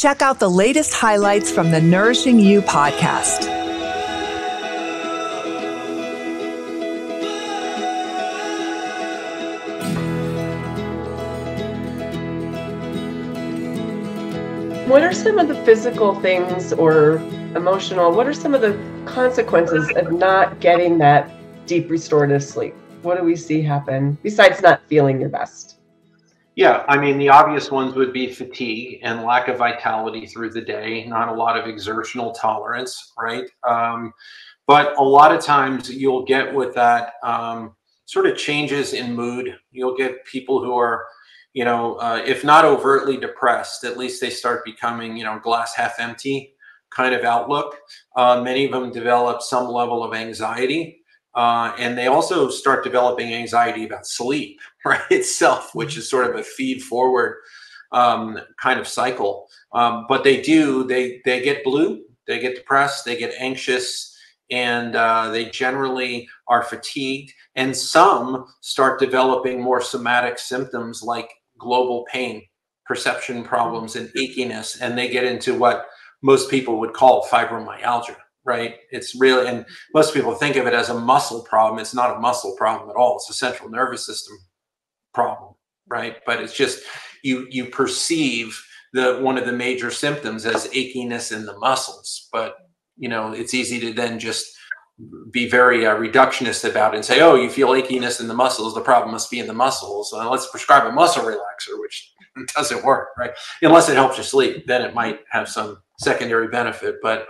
Check out the latest highlights from the Nourishing You podcast. What are some of the physical things or emotional, what are some of the consequences of not getting that deep restorative sleep? What do we see happen besides not feeling your best? Yeah, I mean, the obvious ones would be fatigue and lack of vitality through the day, not a lot of exertional tolerance, right? But a lot of times you'll get with that sort of changes in mood. You'll get people who are, if not overtly depressed, at least they start becoming, glass half empty kind of outlook. Many of them develop some level of anxiety. And they also start developing anxiety about sleep, right, itself, which is sort of a feed forward kind of cycle. But they get blue, they get depressed, they get anxious, and they generally are fatigued. And some start developing more somatic symptoms like global pain, perception problems, and achiness. And they get into what most people would call fibromyalgia. Right. It's really, and most people think of it as a muscle problem. It's not a muscle problem at all. It's a central nervous system problem. Right. But it's just you perceive one of the major symptoms as achiness in the muscles. But, it's easy to then just be very reductionist about it and say, oh, you feel achiness in the muscles. The problem must be in the muscles. Let's prescribe a muscle relaxer, which doesn't work. Right. Unless it helps you sleep, then it might have some secondary benefit. But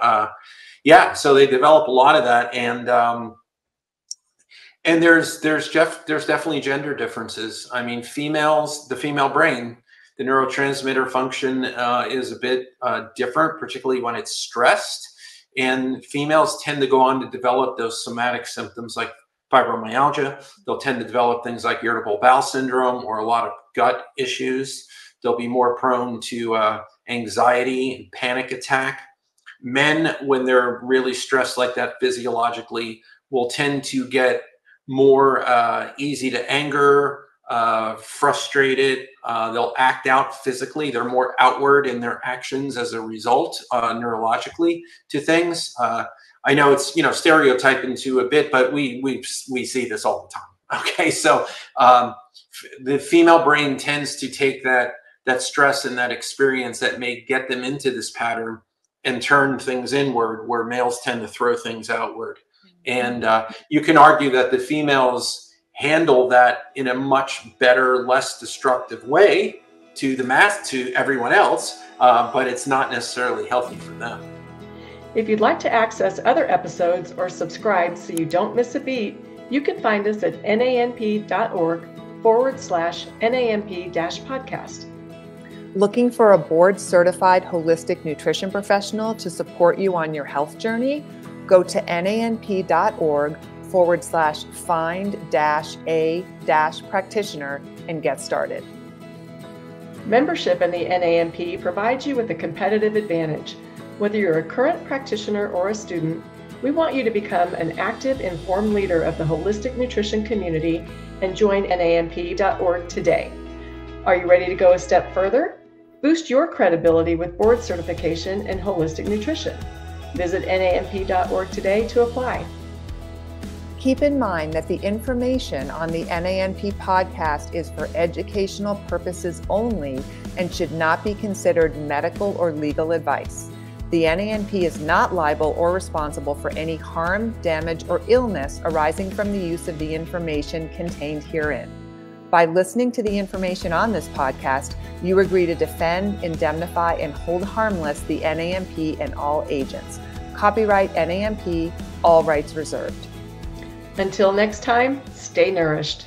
yeah, so they develop a lot of that, and there's definitely gender differences. I mean, the female brain, the neurotransmitter function is a bit different, particularly when it's stressed. And females tend to go on to develop those somatic symptoms like fibromyalgia. They'll tend to develop things like irritable bowel syndrome or a lot of gut issues. They'll be more prone to anxiety and panic attack. Men, when they're really stressed like that physiologically, will tend to get more easy to anger, frustrated. They'll act out physically. They're more outward in their actions as a result, neurologically, to things. I know it's stereotyping to a bit, but we see this all the time. Okay, so the female brain tends to take that stress and that experience that may get them into this pattern and turn things inward, where males tend to throw things outward. And you can argue that the females handle that in a much better, less destructive way to everyone else, but it's not necessarily healthy for them. If you'd like to access other episodes or subscribe so you don't miss a beat, you can find us at nanp.org/NAMP-podcast. Looking for a board-certified holistic nutrition professional to support you on your health journey? Go to nanp.org/find-a-practitioner and get started. Membership in the NAMP provides you with a competitive advantage. Whether you're a current practitioner or a student, we want you to become an active, informed leader of the holistic nutrition community and join nanp.org today. Are you ready to go a step further? Boost your credibility with board certification in holistic nutrition. Visit nanp.org today to apply. Keep in mind that the information on the NAMP podcast is for educational purposes only and should not be considered medical or legal advice. The NAMP is not liable or responsible for any harm, damage, or illness arising from the use of the information contained herein. By listening to the information on this podcast, you agree to defend, indemnify, and hold harmless the NAMP and all agents. Copyright NAMP, all rights reserved. Until next time, stay nourished.